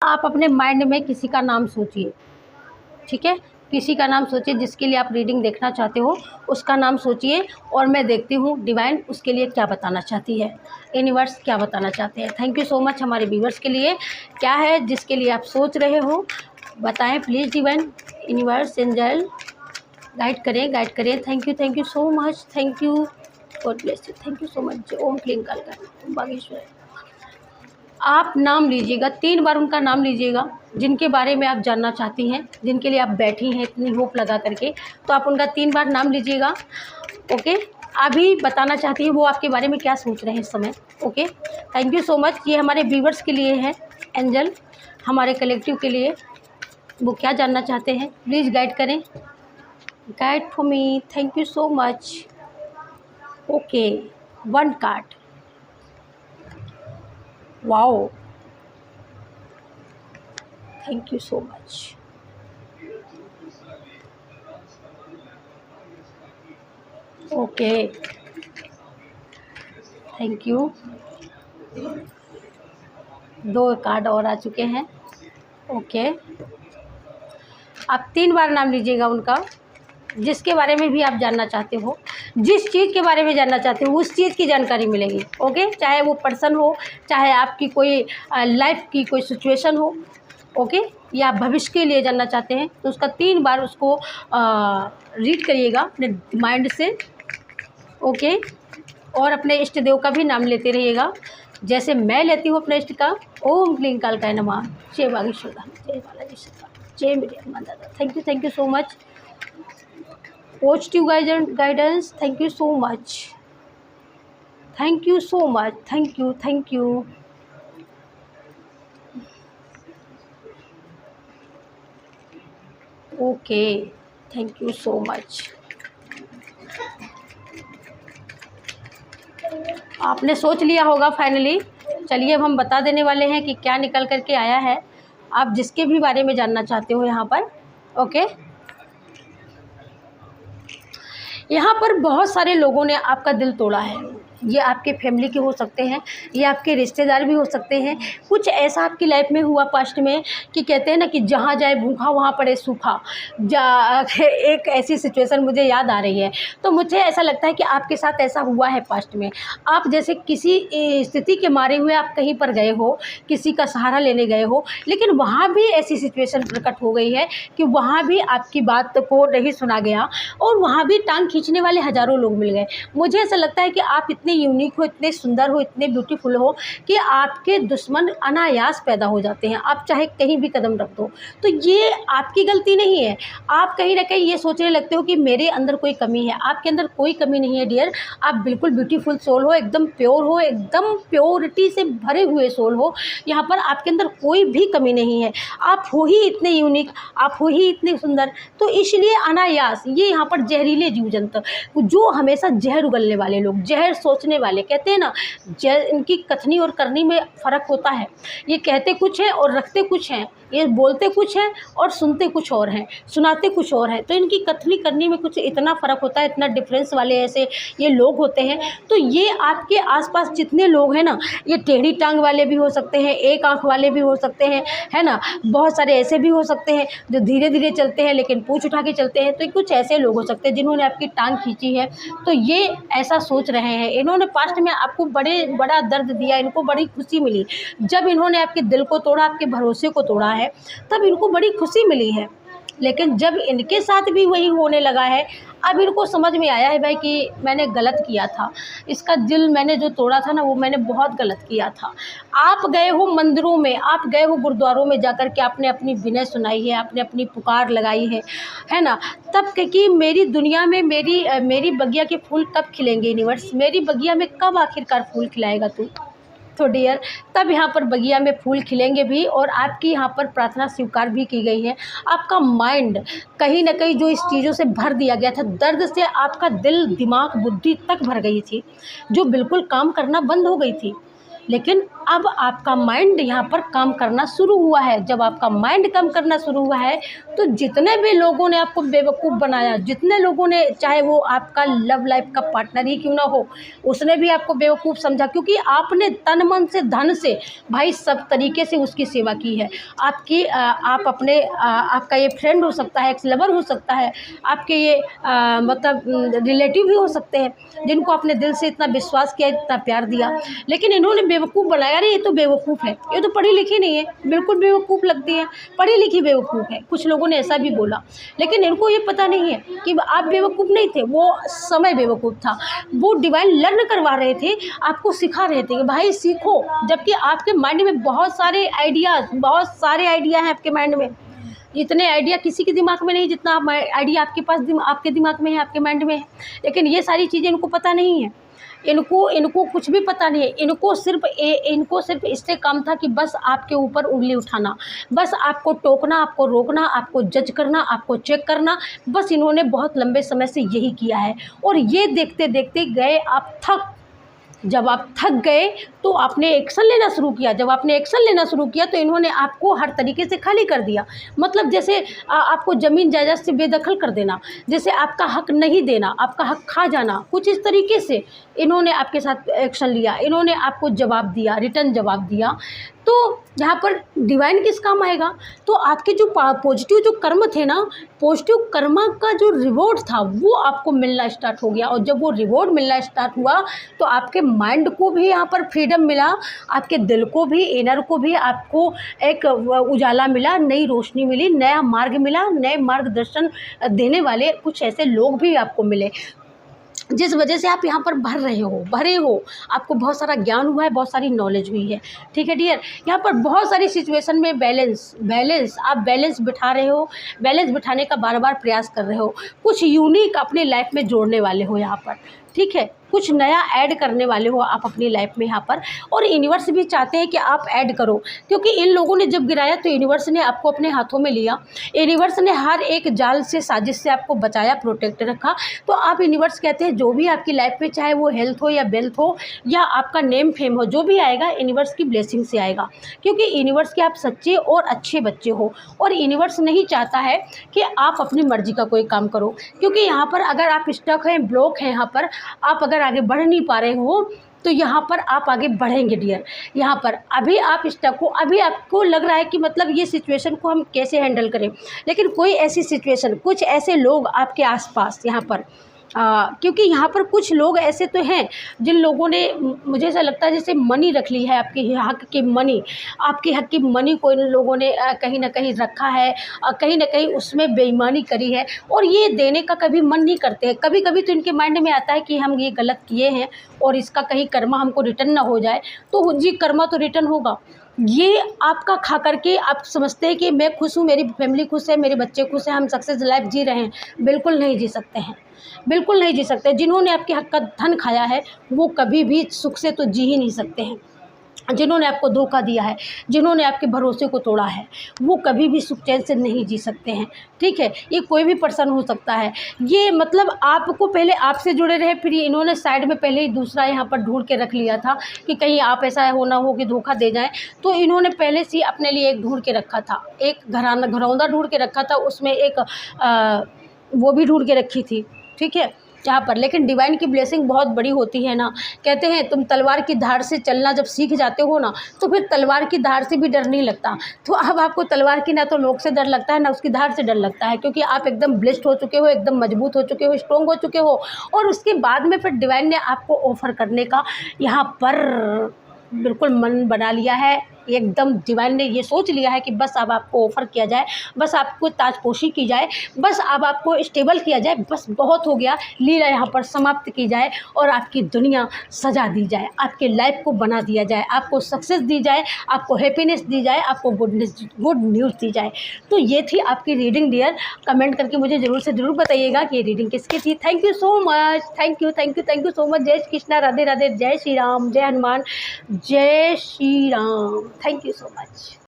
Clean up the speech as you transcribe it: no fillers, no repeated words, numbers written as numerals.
आप अपने माइंड में किसी का नाम सोचिए, ठीक है, किसी का नाम सोचिए जिसके लिए आप रीडिंग देखना चाहते हो, उसका नाम सोचिए और मैं देखती हूँ डिवाइन उसके लिए क्या बताना चाहती है, यूनिवर्स क्या बताना चाहते हैं। थैंक यू सो मच हमारे व्यूवर्स के लिए। क्या है जिसके लिए आप सोच रहे हो, बताएं please divine, universe, angel guide करें, गाइड करें। Thank you so much, thank you, god bless you, thank you so much. ओम क्लीं कालका बागेश्वर। आप नाम लीजिएगा, 3 बार उनका नाम लीजिएगा जिनके बारे में आप जानना चाहती हैं, जिनके लिए आप बैठी हैं इतनी होप लगा करके, तो आप उनका 3 बार नाम लीजिएगा। ओके, अभी बताना चाहती हैं वो आपके बारे में क्या सोच रहे हैं इस समय। Okay, thank you so much. ये हमारे व्यूवर्स के लिए है एंजल, हमारे कलेक्टिव के लिए, वो क्या जानना चाहते हैं प्लीज़ गाइड करें, guide for me. Thank you so much. Okay, 1 card, wow, thank you so much. Okay, thank you. 2 card और आ चुके हैं। ओके, आप 3 बार नाम लीजिएगा उनका जिसके बारे में भी आप जानना चाहते हो, जिस चीज़ के बारे में जानना चाहते हो उस चीज़ की जानकारी मिलेगी। ओके, चाहे वो पर्सन हो, चाहे आपकी कोई लाइफ की कोई सिचुएशन हो, ओके, या भविष्य के लिए जानना चाहते हैं तो उसका 3 बार उसको रीड करिएगा अपने माइंड से। ओके, और अपने इष्ट देव का भी नाम लेते रहिएगा जैसे मैं लेती हूँ अपने इष्ट का। ओम क्लीं कालकाय नमः, जय बागेश्वर धाम, जय बालाजी सीता, जय मेरे हनुमान दादा। Thank you so much. Positive guidance, thank you so much, thank you so much, thank you. Okay, thank you so much. आपने सोच लिया होगा फाइनली। चलिए अब हम बता देने वाले हैं कि क्या निकल करके आया है, आप जिसके भी बारे में जानना चाहते हो यहाँ पर। ओके, यहाँ पर बहुत सारे लोगों ने आपका दिल तोड़ा है। ये आपके फैमिली के हो सकते हैं, ये आपके रिश्तेदार भी हो सकते हैं। कुछ ऐसा आपकी लाइफ में हुआ पास्ट में कि कहते हैं ना कि जहाँ जाए भूखा वहाँ पड़े सूखा, एक ऐसी सिचुएशन मुझे याद आ रही है। तो मुझे ऐसा लगता है कि आपके साथ ऐसा हुआ है पास्ट में। आप जैसे किसी स्थिति के मारे हुए आप कहीं पर गए हो, किसी का सहारा लेने गए हो, लेकिन वहाँ भी ऐसी सिचुएशन प्रकट हो गई है कि वहाँ भी आपकी बात को नहीं सुना गया और वहाँ भी टांग खींचने वाले हज़ारों लोग मिल गए। मुझे ऐसा लगता है कि आप इतने यूनिक हो, इतने सुंदर हो, इतने ब्यूटीफुल हो कि आपके दुश्मन अनायास पैदा हो जाते हैं। आप चाहे कहीं भी कदम रख दो, तो ये आपकी गलती नहीं है। आप कहीं ना कहीं ये सोचने लगते हो कि मेरे अंदर कोई कमी है। आपके अंदर कोई कमी नहीं है डियर, आप बिल्कुल ब्यूटीफुल सोल हो, एकदम प्योर हो, एकदम प्योरिटी से भरे हुए सोल हो। यहाँ पर आपके अंदर कोई भी कमी नहीं है। आप हो ही इतने यूनिक, आप हो ही इतने सुंदर। तो इसलिए अनायास ये यहाँ पर जहरीले जीव जंतु जो हमेशा जहर उगलने वाले लोग, जहर सोचने वाले, कहते हैं ना इनकी कथनी और करनी में फ़र्क होता है। ये कहते कुछ है और रखते कुछ हैं, ये बोलते कुछ है और सुनते कुछ और हैं, सुनाते कुछ और हैं। तो इनकी कथनी करनी में कुछ इतना फ़र्क होता है, इतना डिफरेंस वाले ऐसे ये लोग होते हैं। तो ये आपके आसपास जितने लोग हैं ना, ये टेढ़ी टांग वाले भी हो सकते हैं, एक आँख वाले भी हो सकते हैं, है ना। बहुत सारे ऐसे भी हो सकते हैं जो धीरे धीरे चलते हैं लेकिन पूँछ उठा के चलते हैं। तो कुछ ऐसे लोग हो सकते हैं जिन्होंने आपकी टांग खींची है। तो ये ऐसा सोच रहे हैं, इन्होंने पास्ट में आपको बड़ा दर्द दिया, इनको बड़ी खुशी मिली जब इन्होंने आपके दिल को तोड़ा, आपके भरोसे को तोड़ा है, तब इनको बड़ी खुशी मिली है। लेकिन जब इनके साथ भी वही होने लगा है, अब इनको समझ में आया है भाई कि मैंने गलत किया था, इसका दिल मैंने जो तोड़ा था ना वो मैंने बहुत गलत किया था। आप गए हो मंदिरों में, आप गए हो गुरुद्वारों में जाकर के आपने अपनी विनय सुनाई है, आपने अपनी पुकार लगाई है ना। तब कि मेरी दुनिया में मेरी बगिया के फूल कब खिलेंगे यूनिवर्स, मेरी बगिया में कब आखिरकार फूल खिलाएगा तू। तो डियर तब यहाँ पर बगिया में फूल खिलेंगे भी और आपकी यहाँ पर प्रार्थना स्वीकार भी की गई है। आपका माइंड कहीं ना कहीं जो इस चीज़ों से भर दिया गया था, दर्द से आपका दिल, दिमाग, बुद्धि तक भर गई थी, जो बिल्कुल काम करना बंद हो गई थी। लेकिन अब आपका माइंड यहाँ पर काम करना शुरू हुआ है। जब आपका माइंड काम करना शुरू हुआ है तो जितने भी लोगों ने आपको बेवकूफ़ बनाया, जितने लोगों ने, चाहे वो आपका लव लाइफ का पार्टनर ही क्यों ना हो, उसने भी आपको बेवकूफ़ समझा, क्योंकि आपने तन मन से धन से भाई सब तरीके से उसकी सेवा की है। आप अपने आपका ये फ्रेंड हो सकता है, एक्स लवर हो सकता है, आपके ये मतलब रिलेटिव भी हो सकते हैं, जिनको आपने दिल से इतना विश्वास किया, इतना प्यार दिया, लेकिन इन्होंने बेवकूफ़ बनाया। अरे ये तो बेवकूफ़ है, ये तो पढ़ी लिखी नहीं है, बिल्कुल बेवकूफ़ लगती है, पढ़ी लिखी बेवकूफ़ है। कुछ लोगों ने ऐसा भी बोला, लेकिन इनको ये पता नहीं है कि आप बेवकूफ़ नहीं थे, वो समय बेवकूफ़ था। वो डिवाइन लर्न करवा रहे थे, आपको सिखा रहे थे कि भाई सीखो, जबकि आपके माइंड में बहुत सारे आइडिया हैं आपके माइंड में। इतने आइडिया किसी के दिमाग में नहीं जितना आइडिया आपके पास आपके दिमाग में है, आपके माइंड में है। लेकिन ये सारी चीज़ें इनको पता नहीं है, इनको कुछ भी पता नहीं है। इनको सिर्फ इससे काम था कि बस आपके ऊपर उंगली उठाना, बस आपको टोकना, आपको रोकना, आपको जज करना, आपको चेक करना। बस इन्होंने बहुत लंबे समय से यही किया है, और ये देखते देखते गए आप जब आप थक गए तो आपने एक्शन लेना शुरू किया। जब आपने एक्शन लेना शुरू किया तो इन्होंने आपको हर तरीके से खाली कर दिया। मतलब जैसे आपको ज़मीन जायदाद से बेदखल कर देना, जैसे आपका हक नहीं देना, आपका हक खा जाना, कुछ इस तरीके से इन्होंने आपके साथ एक्शन लिया। इन्होंने आपको जवाब दिया, रिटर्न जवाब दिया। तो यहाँ पर डिवाइन किस काम आएगा? तो आपके जो पॉजिटिव जो कर्म थे ना, पॉजिटिव कर्म का जो रिवॉर्ड था वो आपको मिलना स्टार्ट हो गया। और जब वो रिवॉर्ड मिलना स्टार्ट हुआ तो आपके माइंड को भी यहाँ पर फ्रीडम मिला, आपके दिल को भी, इनर को भी आपको एक उजाला मिला, नई रोशनी मिली, नया मार्ग मिला, नए मार्गदर्शन देने वाले कुछ ऐसे लोग भी आपको मिले, जिस वजह से आप यहाँ पर भरे हो। आपको बहुत सारा ज्ञान हुआ है, बहुत सारी नॉलेज हुई है। ठीक है डियर, यहाँ पर बहुत सारी सिचुएशन में आप बैलेंस बिठा रहे हो, बैलेंस बिठाने का बार बार प्रयास कर रहे हो। कुछ यूनिक अपने लाइफ में जोड़ने वाले हो यहाँ पर, ठीक है, कुछ नया ऐड करने वाले हो आप अपनी लाइफ में यहाँ पर। और यूनिवर्स भी चाहते हैं कि आप ऐड करो, क्योंकि इन लोगों ने जब गिराया तो यूनिवर्स ने आपको अपने हाथों में लिया। यूनिवर्स ने हर एक जाल से, साजिश से आपको बचाया, प्रोटेक्ट रखा। तो आप, यूनिवर्स कहते हैं जो भी आपकी लाइफ में, चाहे वो हेल्थ हो या वेल्थ हो या आपका नेम फेम हो, जो भी आएगा यूनिवर्स की ब्लेसिंग से आएगा, क्योंकि यूनिवर्स के आप सच्चे और अच्छे बच्चे हो। और यूनिवर्स नहीं चाहता है कि आप अपनी मर्जी का कोई काम करो, क्योंकि यहाँ पर अगर आप स्टक हैं, ब्लॉक हैं, यहाँ पर आप अगर आगे बढ़ नहीं पा रहे हो तो यहाँ पर आप आगे बढ़ेंगे डियर। यहाँ पर अभी आप स्टक हो, अभी आपको लग रहा है कि मतलब ये सिचुएशन को हम कैसे हैंडल करें, लेकिन कोई ऐसी सिचुएशन, कुछ ऐसे लोग आपके आसपास यहाँ पर क्योंकि यहाँ पर कुछ लोग ऐसे तो हैं जिन लोगों ने, मुझे ऐसा लगता है जैसे मनी रख ली है, आपके हक की मनी, आपके हक की मनी को इन लोगों ने कहीं ना कहीं रखा है, कहीं ना कहीं उसमें बेईमानी करी है, और ये देने का कभी मन नहीं करते हैं। कभी कभी तो इनके माइंड में आता है कि हम ये गलत किए हैं और इसका कहीं कर्मा हमको रिटर्न ना हो जाए, तो जी कर्मा तो रिटर्न होगा। ये आपका खा करके आप समझते हैं कि मैं खुश हूँ, मेरी फैमिली खुश है, मेरे बच्चे खुश हैं, हम सक्सेस लाइफ जी रहे हैं। बिल्कुल नहीं जी सकते हैं, बिल्कुल नहीं जी सकते। जिन्होंने आपके हक का धन खाया है वो कभी भी सुख से तो जी ही नहीं सकते हैं। जिन्होंने आपको धोखा दिया है, जिन्होंने आपके भरोसे को तोड़ा है, वो कभी भी सुख चैन से नहीं जी सकते हैं। ठीक है, ये कोई भी पर्सन हो सकता है। ये मतलब आपको पहले आपसे जुड़े रहे, फिर इन्होंने साइड में पहले ही दूसरा यहाँ पर ढूंढ के रख लिया था कि कहीं आप ऐसा होना हो कि धोखा दे जाएं, तो इन्होंने पहले से अपने लिए एक ढूंढ के रखा था, एक घरौंदा ढूंढ के रखा था, उसमें एक वो भी ढूंढ के रखी थी। ठीक है, यहाँ पर लेकिन डिवाइन की ब्लेसिंग बहुत बड़ी होती है ना। कहते हैं तुम तलवार की धार से चलना जब सीख जाते हो ना, तो फिर तलवार की धार से भी डर नहीं लगता। तो अब आपको तलवार की ना तो नोक से डर लगता है, ना उसकी धार से डर लगता है, क्योंकि आप एकदम ब्लेस्ड हो चुके हो, एकदम मजबूत हो चुके हो, स्ट्रॉन्ग हो चुके हो। और उसके बाद में फिर डिवाइन ने आपको ऑफ़र करने का यहाँ पर बिल्कुल मन बना लिया है। एकदम डिवाइन ने ये सोच लिया है कि बस अब आपको ऑफ़र किया जाए, बस आपको ताजपोशी की जाए, बस अब आपको स्टेबल किया जाए, बस बहुत हो गया, लीला यहाँ पर समाप्त की जाए और आपकी दुनिया सजा दी जाए, आपके लाइफ को बना दिया जाए, आपको सक्सेस दी जाए, आपको हैप्पीनेस दी जाए, आपको गुड न्यूज़ दी जाए। तो ये थी आपकी रीडिंग डियर। कमेंट करके मुझे ज़रूर बताइएगा कि ये रीडिंग किसकी थी। Thank you so much, thank you so much. जय श्री कृष्णा, राधे राधे, जय श्री राम, जय हनुमान, जय Shri Ram. Thank you so much.